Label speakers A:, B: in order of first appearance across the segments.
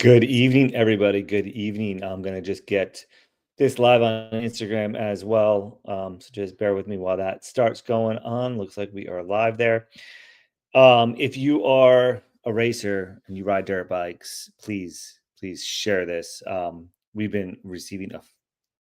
A: Good evening, everybody. Good evening. I'm going to just get this live on Instagram as well. So just bear with me while that starts going on. Looks like we are live there. If you are a racer and you ride dirt bikes, please share this. We've been receiving a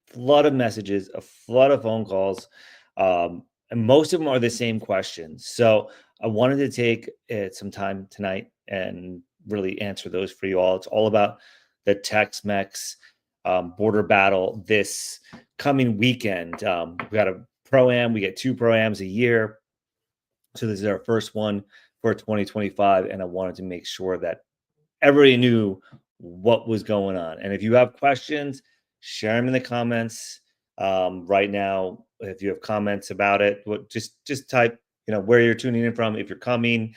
A: flood of messages, a flood of phone calls, and most of them are the same questions. So I wanted to take some time tonight and really answer those for you all. It's all about the TexMex border battle this coming weekend. We got a ProAM. We get 2 ProAms a year. So this is our first one for 2025, and I wanted to make sure that everybody knew what was going on. And if you have questions, share them in the comments right now. If you have comments about it, just type where you're tuning in from, if you're coming,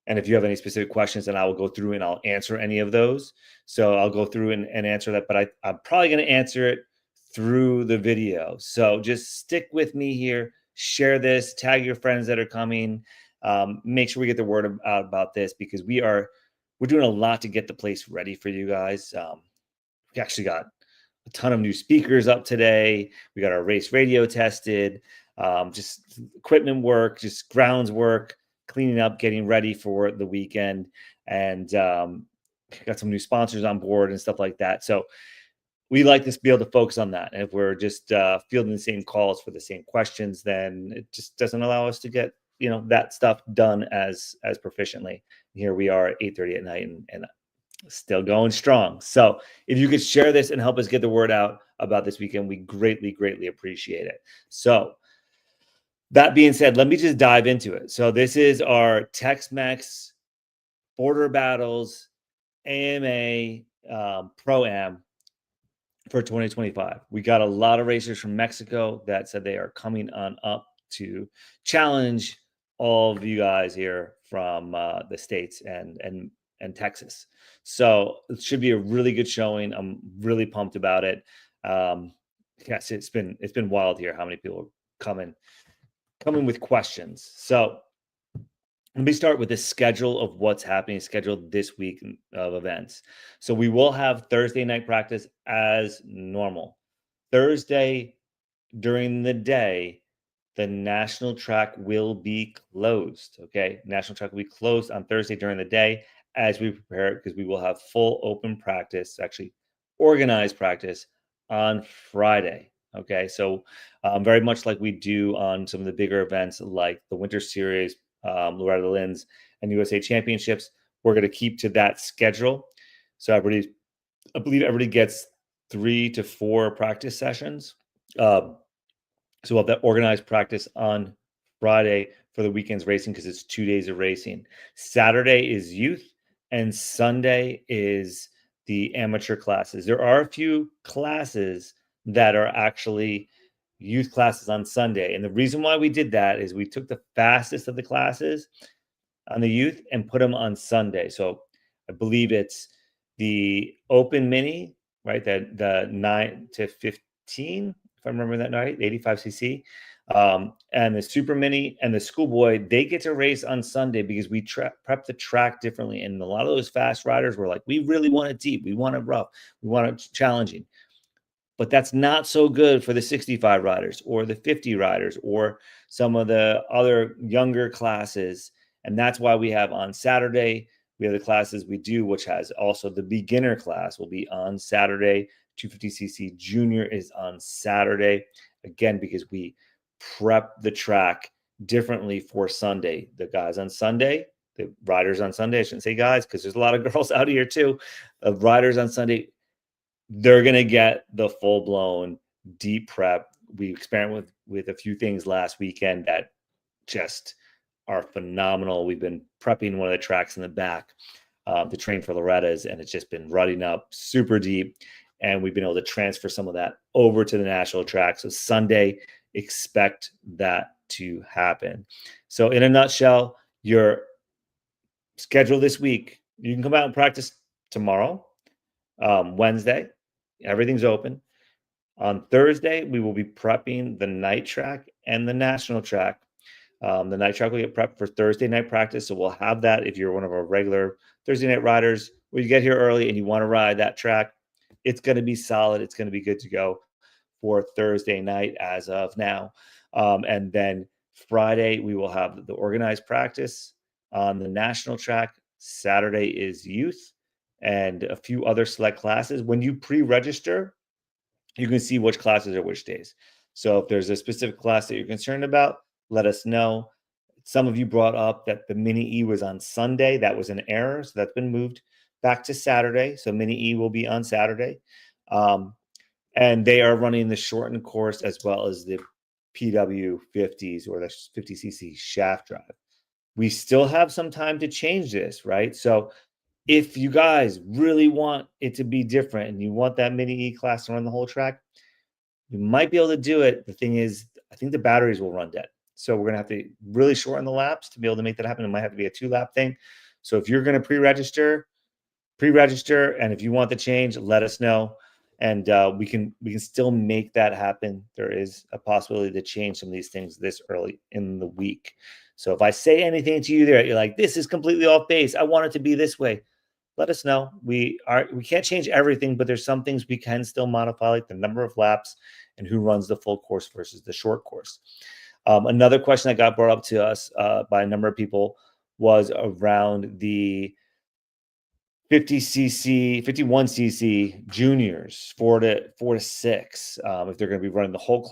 A: and if you have any specific questions, then I will go through and I'll answer any of those. So I'll go through and answer that, but I'm probably going to answer it through the video. So just stick with me here. Share this, tag your friends that are coming. Make sure we get the word out about this because we're doing a lot to get the place ready for you guys. We actually got a ton of new speakers up today. We got our race radio tested, just equipment work, just grounds work, cleaning up, getting ready for the weekend, and got some new sponsors on board and stuff like that. So we like to be able to focus on that. And if we're just fielding the same calls for the same questions, then it just doesn't allow us to get that stuff done as proficiently. Here we are at 8:30 at night and still going strong. So if you could share this and help us get the word out about this weekend, we greatly appreciate it. So that being said, let me just dive into it. So this is our TexMex Border Battles AMA Pro-Am for 2025. We got a lot of racers from Mexico that said they are coming on up to challenge all of you guys here from the States and Texas. So it should be a really good showing. I'm really pumped about it. Yes, it's been wild here how many people are coming with questions. So let me start with the schedule of what's happening scheduled this week of events. So we will have Thursday night practice as normal. Thursday during the day, the national track will be closed. Okay. National track will be closed on Thursday during the day as we prepare it because we will have full open practice, actually organized practice on Friday. Okay. So very much like we do on some of the bigger events like the Winter Series, Loretta Lynn's, and USA Championships, we're going to keep to that schedule. So I believe everybody gets 3 to 4 practice sessions. So we'll have that organized practice on Friday for the weekend's racing because it's 2 days of racing. Saturday is youth, and Sunday is the amateur classes. There are a few classes that are actually youth classes on Sunday. And the reason why we did that is we took the fastest of the classes on the youth and put them on Sunday. So I believe it's the open mini, right? That the 9 to 15, if I remember that right, 85cc, and the super mini and the schoolboy, they get to race on Sunday because we prep the track differently. And a lot of those fast riders were like, we really want it deep, we want it rough, we want it challenging. But that's not so good for the 65 riders or the 50 riders or some of the other younger classes. And that's why we have on Saturday, we have the classes we do, which has also the beginner class will be on Saturday. 250cc junior is on Saturday. Again, because we prep the track differently for Sunday. The guys on Sunday, the riders on Sunday, I shouldn't say guys, because there's a lot of girls out here too. Riders on Sunday, they're going to get the full-blown deep prep. We experimented with a few things last weekend that just are phenomenal. We've been prepping one of the tracks in the back to train for Loretta's, and it's just been rutting up super deep. And we've been able to transfer some of that over to the national track. So Sunday, expect that to happen. So in a nutshell, your schedule this week, you can come out and practice tomorrow, Wednesday. Everything's open. On Thursday, we will be prepping the night track and the national track. The night track will get prepped for Thursday night practice. So we'll have that if you're one of our regular Thursday night riders. or you get here early and you want to ride that track, it's going to be solid. It's going to be good to go for Thursday night as of now. And then Friday, we will have the organized practice on the national track. Saturday is youth and a few other select classes. When you pre-register, you can see which classes are which days. So if there's a specific class that you're concerned about, let us know. Some of you brought up that the mini E was on Sunday. That was an error. So that's been moved back to Saturday. So mini E will be on Saturday. And they are running the shortened course as well as the PW 50s or the 50cc shaft drive. We still have some time to change this, right? So if you guys really want it to be different and you want that mini E class to run the whole track, you might be able to do it. The thing is, I think the batteries will run dead. So we're going to have to really shorten the laps to be able to make that happen. It might have to be a 2-lap thing. So if you're going to pre-register, and if you want the change, let us know. And we can still make that happen. There is a possibility to change some of these things this early in the week. So if I say anything to you there, you're like, this is completely off base, I want it to be this way, let us know. We can't change everything, but there's some things we can still modify, like the number of laps and who runs the full course versus the short course. Another question that got brought up to us by a number of people was around the 50cc, 51cc juniors, 4 to 6. If they're going to be running the whole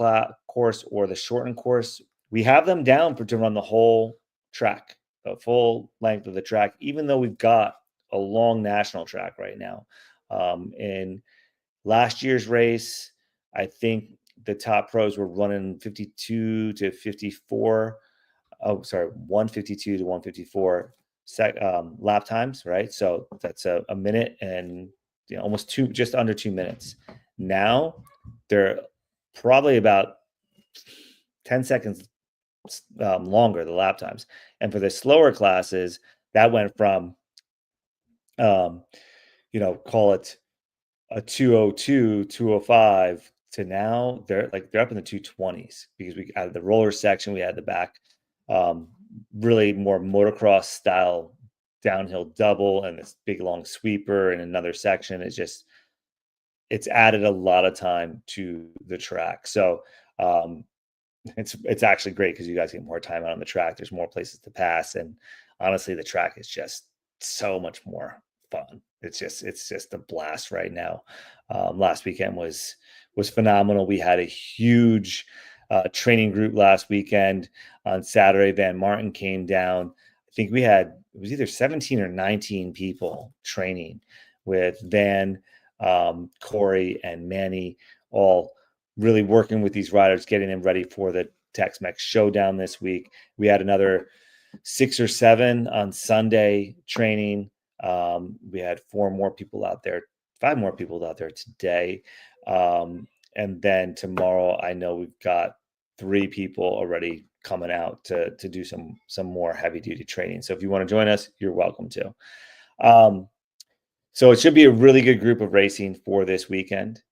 A: course or the shortened course, we have them down to run the whole track, the full length of the track, even though we've got a long national track right now. In last year's race, I think the top pros were running 52 to 54. Oh, sorry, 152 to 154 lap times, right? So that's a minute and almost just under 2 minutes. Now they're probably about 10 seconds longer, the lap times. And for the slower classes, that went from call it a 202, 205 to now they're up in the 220s because we added the roller section, we had the back really more motocross style downhill double and this big long sweeper and another section. It's added a lot of time to the track. So it's actually great because you guys get more time out on the track. There's more places to pass, and honestly, the track is just so much more fun. It's just a blast right now. Last weekend was phenomenal. We had a huge training group last weekend. On Saturday, Van Martin came down. I think it was either 17 or 19 people training with Van, Corey, and Manny, all really working with these riders, getting them ready for the TexMex Showdown this week. We had another 6 or 7 on Sunday training. We had 5 more people out there today. And then tomorrow, I know we've got 3 people already coming out to do some more heavy duty training. So if you want to join us, you're welcome to. So it should be a really good group of racing for this weekend.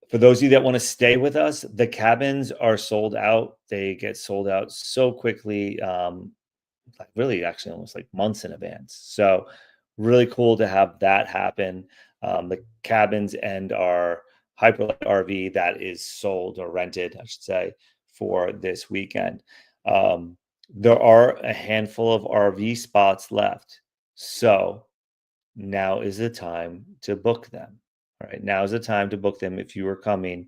A: For those of you that want to stay with us, the cabins are sold out. They get sold out so quickly, really actually almost like months in advance. So really cool to have that happen. The cabins and our Hyperlight RV that is sold or rented, I should say, for this weekend. There are a handful of RV spots left. So now is the time to book them. All right, now is the time to book them. If you are coming,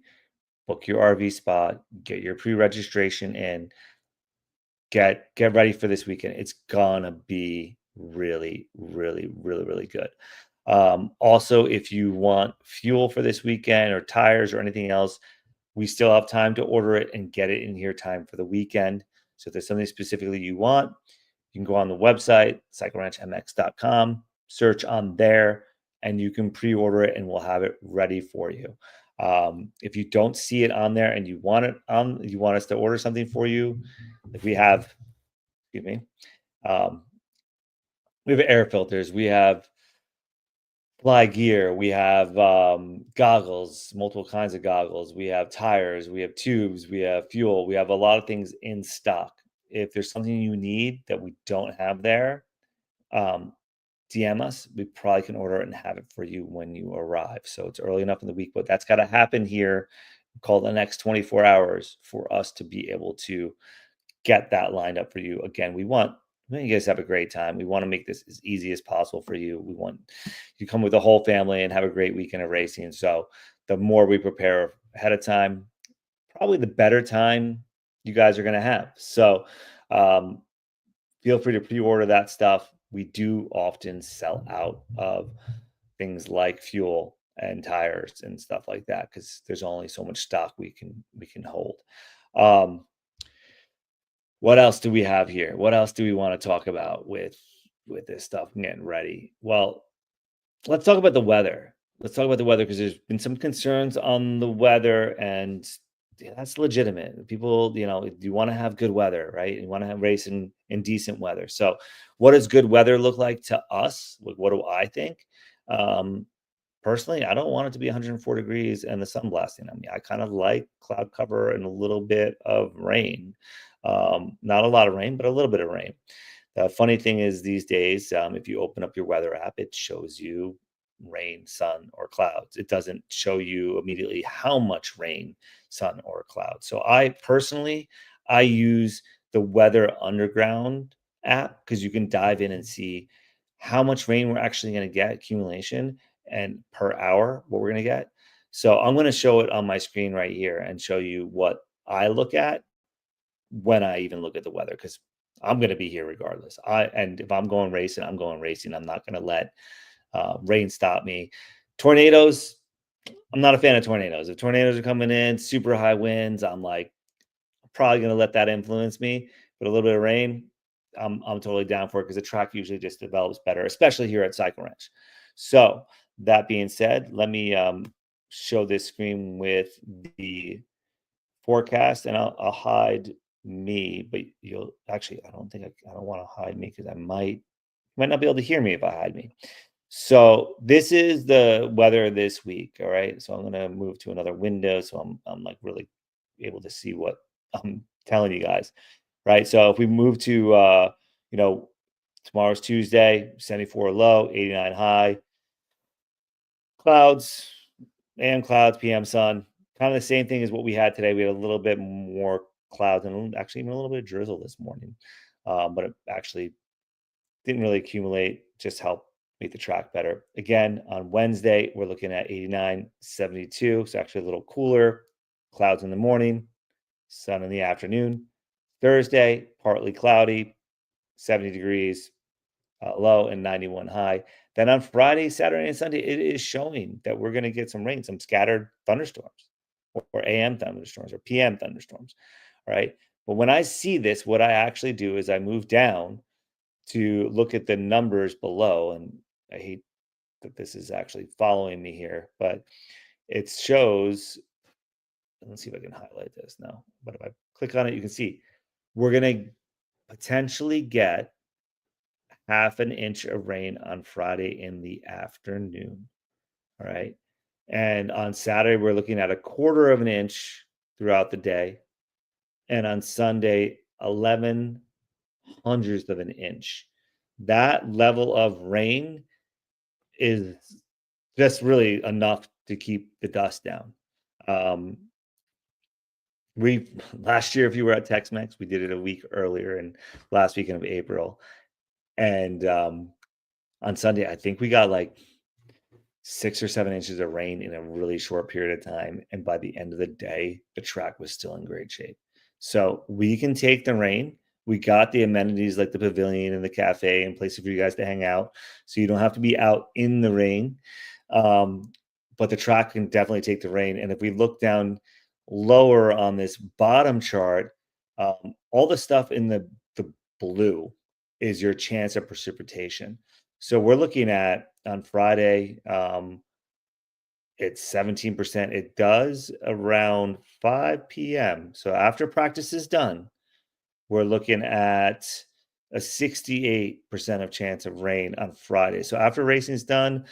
A: book your RV spot, get your pre-registration in, get ready for this weekend. It's gonna be really, really, really, really good. Also, if you want fuel for this weekend or tires or anything else, we still have time to order it and get it in here time for the weekend. So if there's something specifically you want, you can go on the website, cycleranchmx.com, search on there, and you can pre-order it and we'll have it ready for you. If you don't see it on there and you want it on, you want us to order something for you, like we have, excuse me, we have air filters, we have fly gear, we have goggles, multiple kinds of goggles, we have tires, we have tubes, we have fuel, we have a lot of things in stock. If there's something you need that we don't have there, DM us. We probably can order it and have it for you when you arrive. So it's early enough in the week, but that's got to happen here. Call the next 24 hours for us to be able to get that lined up for you. Again, we want you guys to have a great time. We want to make this as easy as possible for you. We want you to come with the whole family and have a great weekend of racing. So the more we prepare ahead of time, probably the better time you guys are going to have. So um, feel free to pre-order that stuff. We do often sell out of things like fuel and tires and stuff like that because there's only so much stock we can hold. Um, what else do we have here? What else do we want to talk about with this stuff and getting ready? Well, let's talk about the weather. Let's talk about the weather because there's been some concerns on the weather, and yeah, that's legitimate. People, you want to have good weather, right? You want to have race in decent weather. So, what does good weather look like to us? What do I think? Um, Personally, I don't want it to be 104 degrees and the sun blasting on me. I kind of like cloud cover and a little bit of rain. Not a lot of rain, but a little bit of rain. The funny thing is these days, if you open up your weather app, it shows you rain, sun, or clouds. It doesn't show you immediately how much rain, sun, or cloud. So I use the Weather Underground app because you can dive in and see how much rain we're actually going to get, accumulation, and per hour, what we're going to get. So I'm going to show it on my screen right here and show you what I look at when I even look at the weather because I'm going to be here regardless. And if I'm going racing, I'm going racing. I'm not going to let rain stop me. Tornadoes. I'm not a fan of tornadoes. If tornadoes are coming in, super high winds, I'm like probably going to let that influence me. But a little bit of rain, I'm totally down for it because the track usually just develops better, especially here at Cycle Ranch. So that being said, let me show this screen with the forecast, and I'll hide me, but you'll actually, I don't want to hide me because I might not be able to hear me if I hide me. So this is the weather this week. All right. So I'm going to move to another window. So I'm like really able to see what I'm telling you guys. Right. So if we move to, you know, tomorrow's Tuesday, 74 low, 89 high, clouds, AM clouds, PM sun. Kind of the same thing as what we had today. We had a little bit more clouds and actually even a little bit of drizzle this morning. But it actually didn't really accumulate, just help make the track better. Again, on Wednesday, we're looking at 89, 72. So actually a little cooler. Clouds in the morning, sun in the afternoon. Thursday, partly cloudy, 70 degrees, low and 91 high. Then on Friday, Saturday, and Sunday, it is showing that we're going to get some rain, some scattered thunderstorms, or AM thunderstorms, or PM thunderstorms. All right. But when I see this, what I actually do is I move down to look at the numbers below. And I hate that this is actually following me here, but it shows. Let's see if I can highlight this now. But if I click on it, you can see we're going to potentially get half an inch of rain on Friday in the afternoon. All right. And on Saturday, we're looking at a quarter of an inch throughout the day. And on Sunday, 11 hundredths of an inch. That level of rain is just really enough to keep the dust down. Um, we last year, if you were at TexMex, we did it a week earlier and last weekend of April. And on Sunday, I think we got like 6 or 7 inches of rain in a really short period of time. And by the end of the day, the track was still in great shape. So we can take the rain. We got the amenities like the pavilion and the cafe and places for you guys to hang out. So you don't have to be out in the rain. But the track can definitely take the rain. And if we look down lower on this bottom chart, all the stuff in the blue is your chance of precipitation. So we're looking at on Friday, it's 17%. It does around 5 p.m. So after practice is done, we're looking at a 68% of chance of rain on Friday. So after racing is done,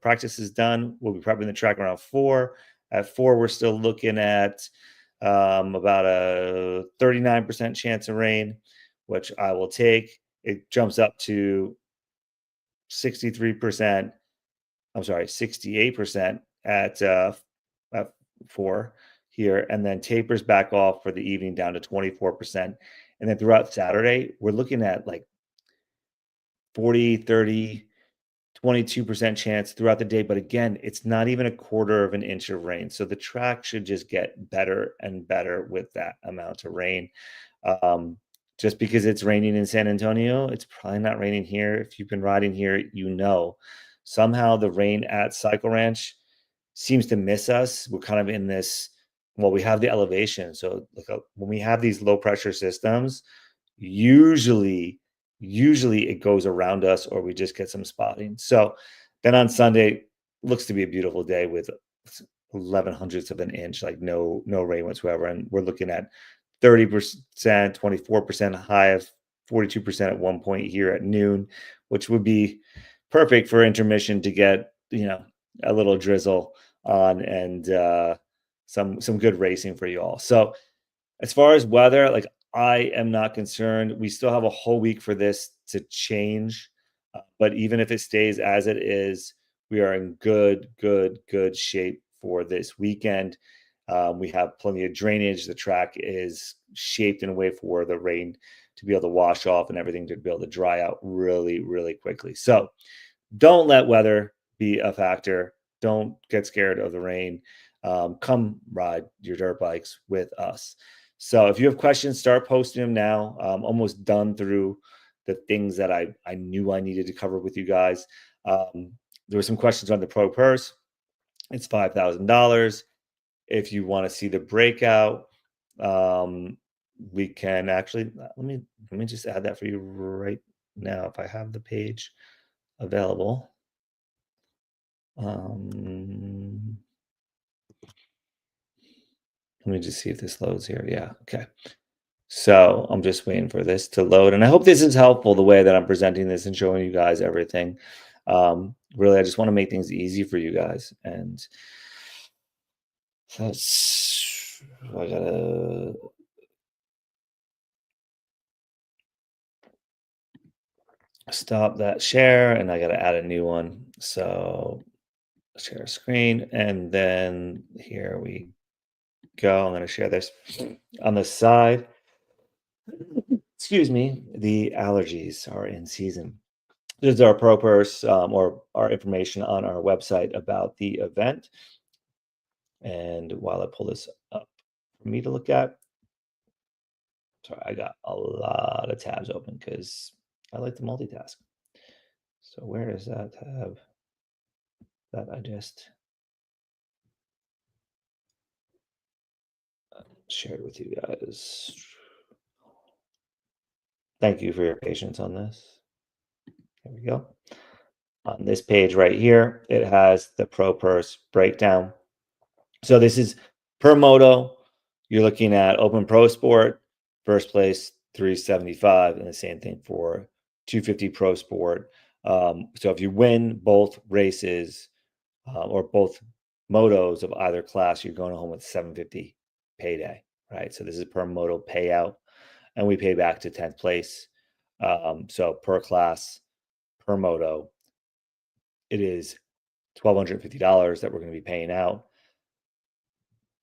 A: practice is done. We'll be prepping the track around 4. At 4, we're still looking at about a 39% chance of rain, which I will take. It jumps up to 63%. I'm sorry, 68% at 4 here, and then tapers back off for the evening down to 24%. And then throughout Saturday, we're looking at like 40, 30, 22% chance throughout the day. But again, it's not even a quarter of an inch of rain. So the track should just get better and better with that amount of rain. Um, just because it's raining in San Antonio, it's probably not raining here. If you've been riding here, you know. Somehow the rain at Cycle Ranch seems to miss us. We're kind of in this, well, we have the elevation. So like when we have these low pressure systems, usually, usually it goes around us or we just get some spotting. So then on Sunday, looks to be a beautiful day with 11 hundredths of an inch, like no rain whatsoever. And we're looking at 30%, 24% high of 42% at one point here at noon, which would be perfect for intermission to get, a little drizzle on and some good racing for you all. So as far as weather, like I am not concerned. We still have a whole week for this to change. But even if it stays as it is, we are in good shape for this weekend. We have plenty of drainage. The track is shaped in a way for the rain to be able to wash off and everything to be able to dry out really, really quickly. So don't let weather be a factor. Don't get scared of the rain. Come ride your dirt bikes with us. So if you have questions, start posting them now. I'm almost done through the things that I knew I needed to cover with you guys. There were some questions on the Pro Purse. It's $5,000. If you want to see the breakout, we can actually let me just add that for you right now if I have the page available. Let me just see if this loads here. Yeah, okay. So I'm just waiting for this to load, and I hope this is helpful the way that I'm presenting this and showing you guys everything. Really, I just want to make things easy for you guys, and that's I gotta stop that share, and I gotta add a new one. So share screen, and then here we go. I'm gonna share this on the side. Excuse me, the allergies are in season. This is our Pro Purse or our information on our website about the event. And while I pull this up for me to look at, sorry, I got a lot of tabs open because I like to multitask. So where is that tab that I just shared with you guys? Thank you for your patience on this. There we go. On this page right here, it has the Pro Purse breakdown. So this is per moto. You're looking at Open Pro Sport, first place 375, and the same thing for 250 Pro Sport. So if you win both races or both motos of either class, you're going home with 750 payday, right? So this is per moto payout, and we pay back to 10th place. So per class, per moto, it is $1,250 that we're going to be paying out.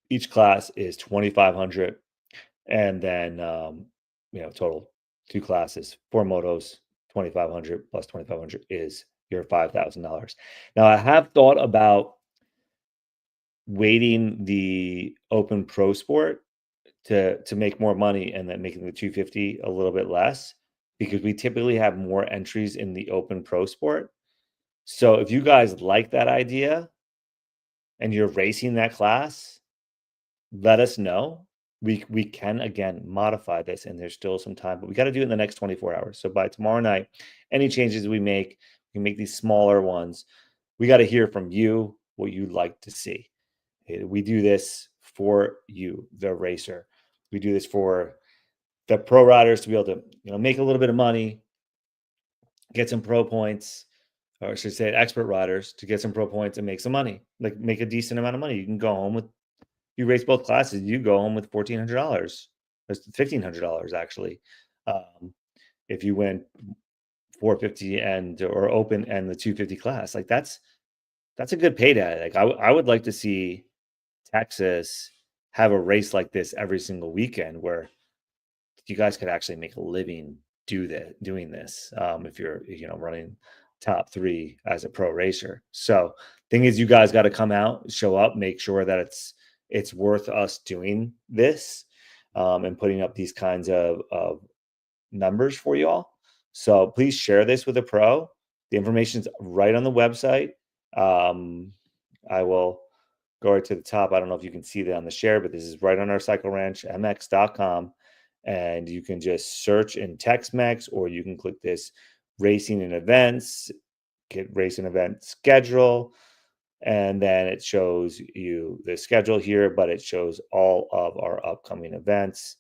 A: Each class is 2,500, and then total two classes, four motos, 2,500 plus 2,500 is your $5,000. Now I have thought about weighting the Open Pro Sport to make more money and then making the 250 a little bit less because we typically have more entries in the Open Pro Sport. So if you guys like that idea and you're racing that class, let us know. We can again modify this, and there's still some time, but we got to do it in the next 24 hours. So by tomorrow night, any changes we can make these smaller ones. We got to hear from you what you'd like to see. We do this for you, the racer. We do this for the pro riders to be able to make a little bit of money, get some pro points, or I should say expert riders to get some pro points and make some money, like make a decent amount of money. You can go home with, you race both classes, you go home with $1,400. That's $1,500 actually. If you win 450 and or open and the 250 class. Like that's a good payday. Like I would like to see Texas have a race like this every single weekend where you guys could actually make a living doing this if you're running top three as a pro racer. So thing is, you guys got to come out, show up, make sure that it's worth us doing this and putting up these kinds of numbers for you all. So please share this with a pro. The information's right on the website. I will go right to the top. I don't know if you can see that on the share, but this is right on our cycleranchmx.com. And you can just search in TexMex, or you can click this racing and events, get racing event schedule. And then it shows you the schedule here, but it shows all of our upcoming events.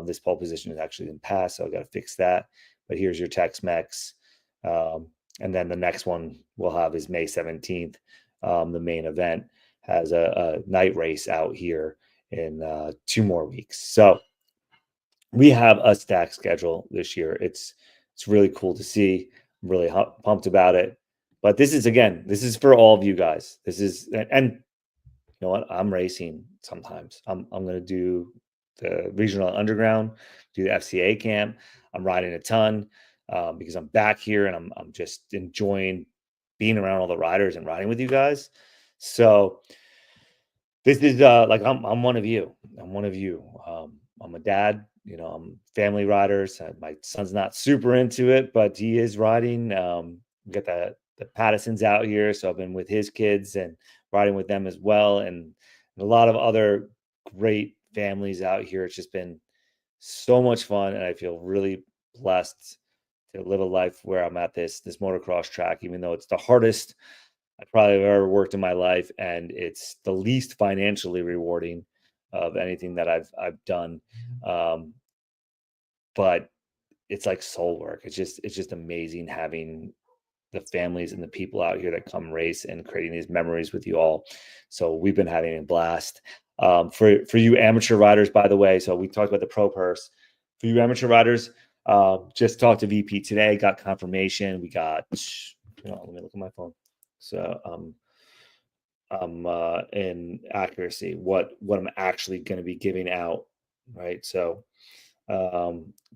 A: This pole position is actually in past, so I got to fix that. But here's your TexMex. And then the next one we'll have is May 17th. The main event has a night race out here in 2 more weeks. So we have a stacked schedule this year. It's really cool to see. I'm really pumped about it. But this is for all of you guys. This is, and you know what? I'm racing sometimes. I'm gonna do the regional underground, do the FCA camp. I'm riding a ton because I'm back here and I'm just enjoying being around all the riders and riding with you guys. So this is like I'm one of you. I'm one of you. I'm a dad. I'm family riders. My son's not super into it, but he is riding. We got the Pattersons out here, so I've been with his kids and riding with them as well, and a lot of other great families out here. It's just been so much fun, and I feel really blessed to live a life where I'm at this motocross track, even though it's the hardest I probably have ever worked in my life, and it's the least financially rewarding of anything that I've done. Um, but it's like soul work. It's just amazing having the families and the people out here that come race and creating these memories with you all. So we've been having a blast. For you amateur riders, by the way, so we talked about the pro purse. For you amateur riders, just talked to VP today, got confirmation. We got, let me look at my phone. So in accuracy, what I'm actually going to be giving out, right? So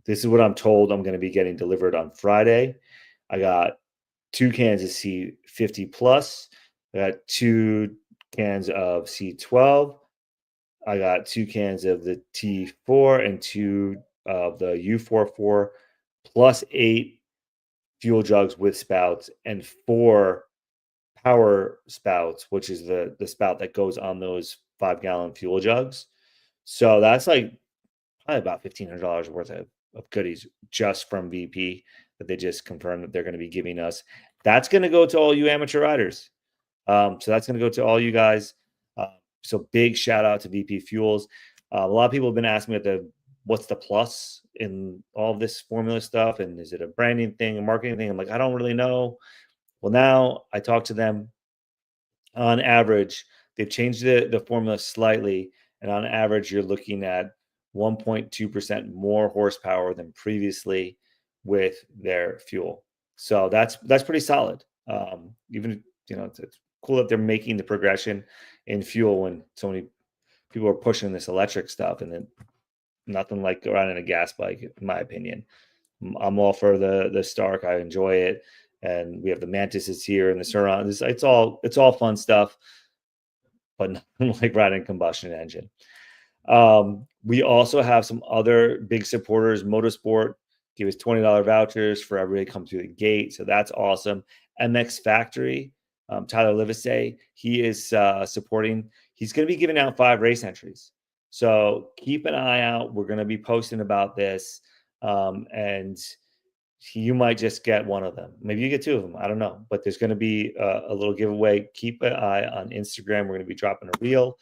A: this is what I'm told I'm going to be getting delivered on Friday. I got 2 cans of C50 plus. I got 2 cans of C12. I got 2 cans of the T4 and 2 of the U44 plus 8 fuel jugs with spouts and 4 power spouts, which is the spout that goes on those 5-gallon fuel jugs. So that's like probably about $1,500 worth of goodies just from VP that they just confirmed that they're going to be giving us. That's going to go to all you amateur riders. So that's going to go to all you guys. So big shout out to VP Fuels. A lot of people have been asking me what's the plus in all of this formula stuff, and is it a branding thing, a marketing thing? I'm like, I don't really know. Well, now I talked to them. On average, they've changed the formula slightly, and on average, you're looking at 1.2% more horsepower than previously with their fuel. So that's pretty solid. Even it's cool that they're making the progression in fuel when so many people are pushing this electric stuff, and then nothing like riding a gas bike, in my opinion. I'm all for the Stark. I enjoy it, and we have the Mantises here and the Suron. It's all fun stuff, but nothing like riding a combustion engine. We also have some other big supporters. Motosport give us $20 vouchers for everybody come through the gate, so that's awesome. MX Factory, Tyler Livesay, he is supporting. He's going to be giving out 5 race entries, so keep an eye out. We're going to be posting about this, and you might just get one of them. Maybe you get 2 of them. I don't know, but there's going to be a little giveaway. Keep an eye on Instagram. We're going to be dropping a reel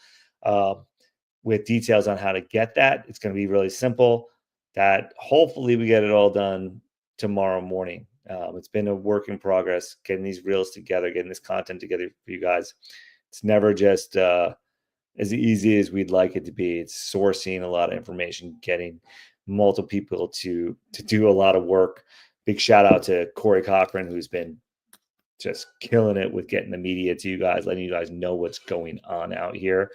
A: with details on how to get that. It's going to be really simple. That hopefully we get it all done tomorrow morning. It's been a work in progress, getting these reels together, getting this content together for you guys. It's never just as easy as we'd like it to be. It's sourcing a lot of information, getting multiple people to do a lot of work big shout out to Corey Cochran, who's been just killing it with getting the media to you guys, letting you guys know what's going on out here.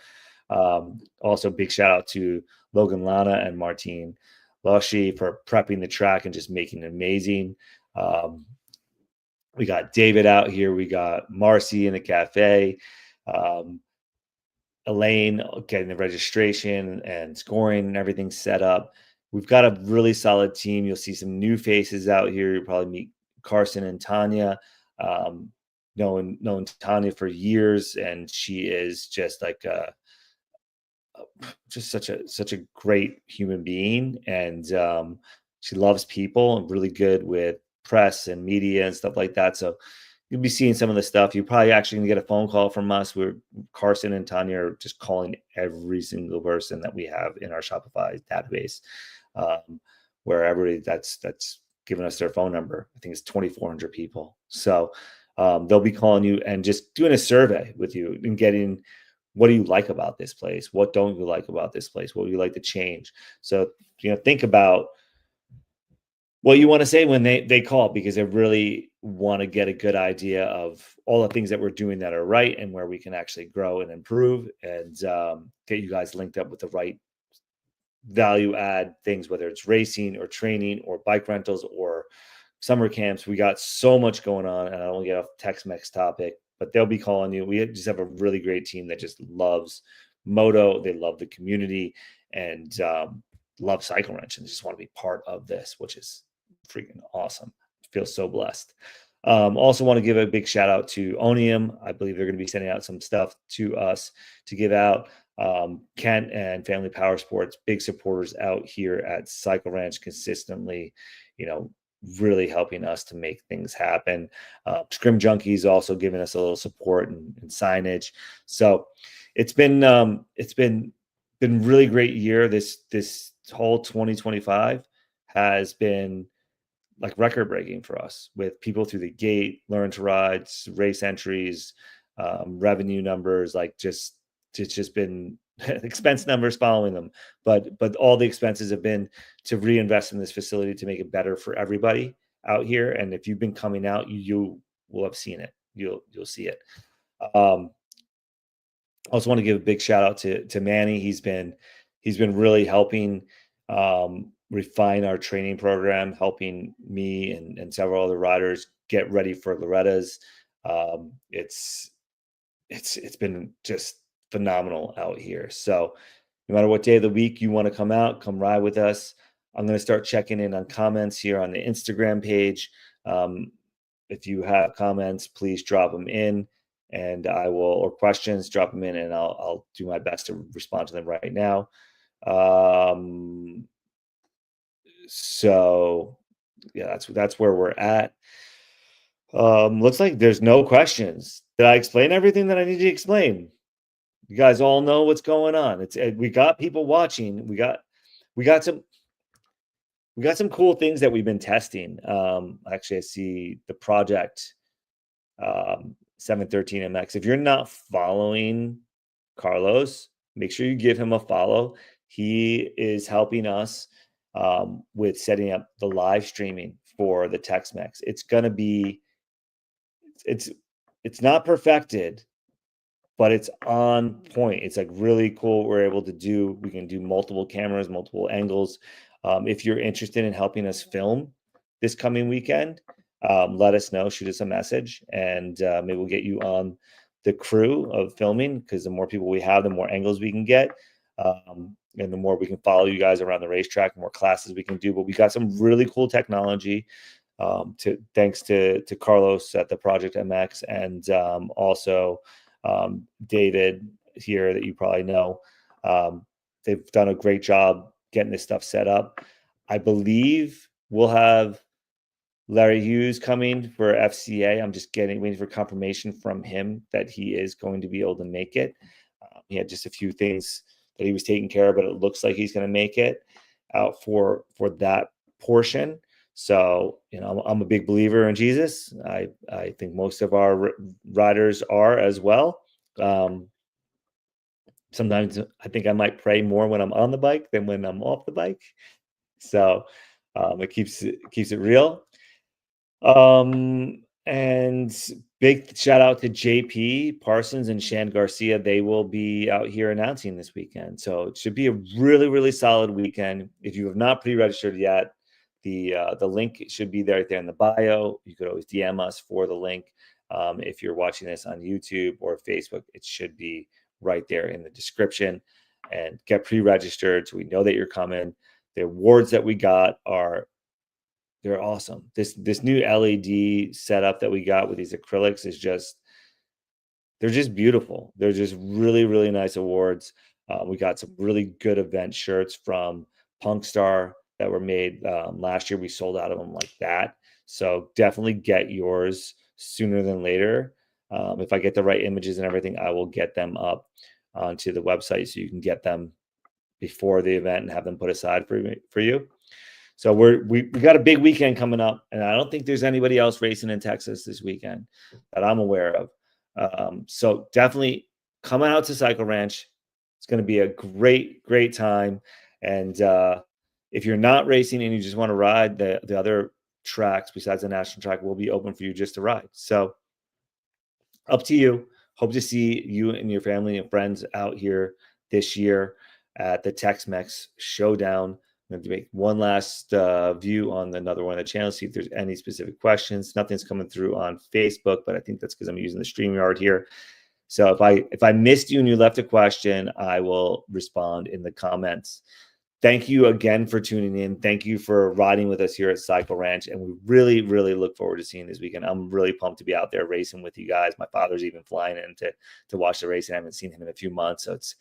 A: Also, big shout out to Logan Lana and Martine Lushy for prepping the track and just making it amazing. We got David out here. We got Marcy in the cafe. Elaine getting the registration and scoring and everything set up. We've got a really solid team. You'll see some new faces out here. You'll probably meet Carson and Tanya. Known Tanya for years, and she is just like just such a great human being, and she loves people and really good with press and media and stuff like that. So you'll be seeing some of the stuff. You're probably actually gonna get a phone call from us. Carson and Tanya are just calling every single person that we have in our Shopify database, where everybody that's given us their phone number. I think it's 2,400 people. So they'll be calling you and just doing a survey with you and getting, what do you like about this place? What don't you like about this place? What would you like to change? So, think about what you want to say when they call, because they really want to get a good idea of all the things that we're doing that are right and where we can actually grow and improve, and get you guys linked up with the right value add things, whether it's racing or training or bike rentals or summer camps. We got so much going on, and I don't want to get off TexMex topic, but they'll be calling you. We just have a really great team that just loves moto. They love the community and love Cycle Wrench, and just want to be part of this, which is freaking awesome. I feel so blessed. Also want to give a big shout out to Onium. I believe they're going to be sending out some stuff to us to give out. Kent and Family Power Sports, big supporters out here at Cycle Ranch, consistently, really helping us to make things happen. Scrim Junkies also giving us a little support and signage. So it's been really great year. This whole 2025 has been like record breaking for us, with people through the gate, learn to rides, race entries, revenue numbers, it's just been expense numbers following them, but all the expenses have been to reinvest in this facility to make it better for everybody out here. And if you've been coming out, you will have seen it. You'll see it. I also want to give a big shout out to Manny. He's been really helping refine our training program, helping me and several other riders get ready for Loretta's. It's been just phenomenal out here. So no matter what day of the week you want to come out, come ride with us. I'm going to start checking in on comments here on the Instagram page. If you have comments, please drop them in, and or questions, drop them in, and I'll do my best to respond to them right now. So yeah, that's where we're at. Looks like there's no questions. Did I explain everything that I need to explain? You guys all know what's going on. We got people watching. We got some cool things that we've been testing. Actually, I see the project 713MX. If you're not following Carlos, make sure you give him a follow. He is helping us with setting up the live streaming for the TexMex. It's not perfected, but it's on point. It's like really cool what we're able to do. We can do multiple cameras, multiple angles. If you're interested in helping us film this coming weekend, let us know, shoot us a message, and maybe we'll get you on the crew of filming, because the more people we have, the more angles we can get. And the more we can follow you guys around the racetrack, the more classes we can do. But we got some really cool technology, thanks to Carlos at the Project MX, and also David here that you probably know. They've done a great job getting this stuff set up. I believe we'll have Larry Hughes coming for FCA. I'm just waiting for confirmation from him that he is going to be able to make it. He had just a few things that he was taking care of, but it looks like he's going to make it out for that portion. So, I'm a big believer in Jesus. I think most of our riders are as well. Sometimes I think I might pray more when I'm on the bike than when I'm off the bike. So it keeps it real. And big shout out to JP Parsons and Shan Garcia. They will be out here announcing this weekend. So it should be a really, really solid weekend. If you have not pre-registered yet, the link should be there right there in the bio. You could always DM us for the link. If you're watching this on YouTube or Facebook, it should be right there in the description. And get pre-registered so we know that you're coming. The awards that we got are they're awesome. This new LED setup that we got with these acrylics is just they're just beautiful. They're just really, really nice awards. We got some really good event shirts from Punk Star that were made last year. We sold out of them like that. So definitely get yours sooner than later. If I get the right images and everything, I will get them up onto the website so you can get them before the event and have them put aside for you. So we got a big weekend coming up, and I don't think there's anybody else racing in Texas this weekend that I'm aware of. So definitely coming out to Cycle Ranch. It's going to be a great, great time. And if you're not racing and you just want to ride, the other tracks besides the national track will be open for you just to ride. So up to you. Hope to see you and your family and friends out here this year at the TexMex Showdown. I'm going to make one last view on another one of the channels, see if there's any specific questions. Nothing's coming through on Facebook, but I think that's because I'm using the StreamYard here. So if I missed you and you left a question, I will respond in the comments. Thank you again for tuning in. Thank you for riding with us here at Cycle Ranch. And we really, really look forward to seeing this weekend. I'm really pumped to be out there racing with you guys. My father's even flying in to watch the race. I haven't seen him in a few months. So it's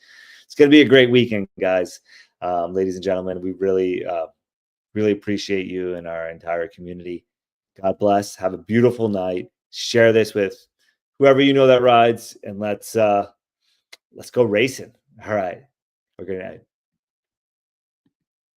A: going to be a great weekend, guys. Ladies and gentlemen, we really, really appreciate you and our entire community. God bless. Have a beautiful night. Share this with whoever you know that rides, and let's go racing. All right. Have a great night.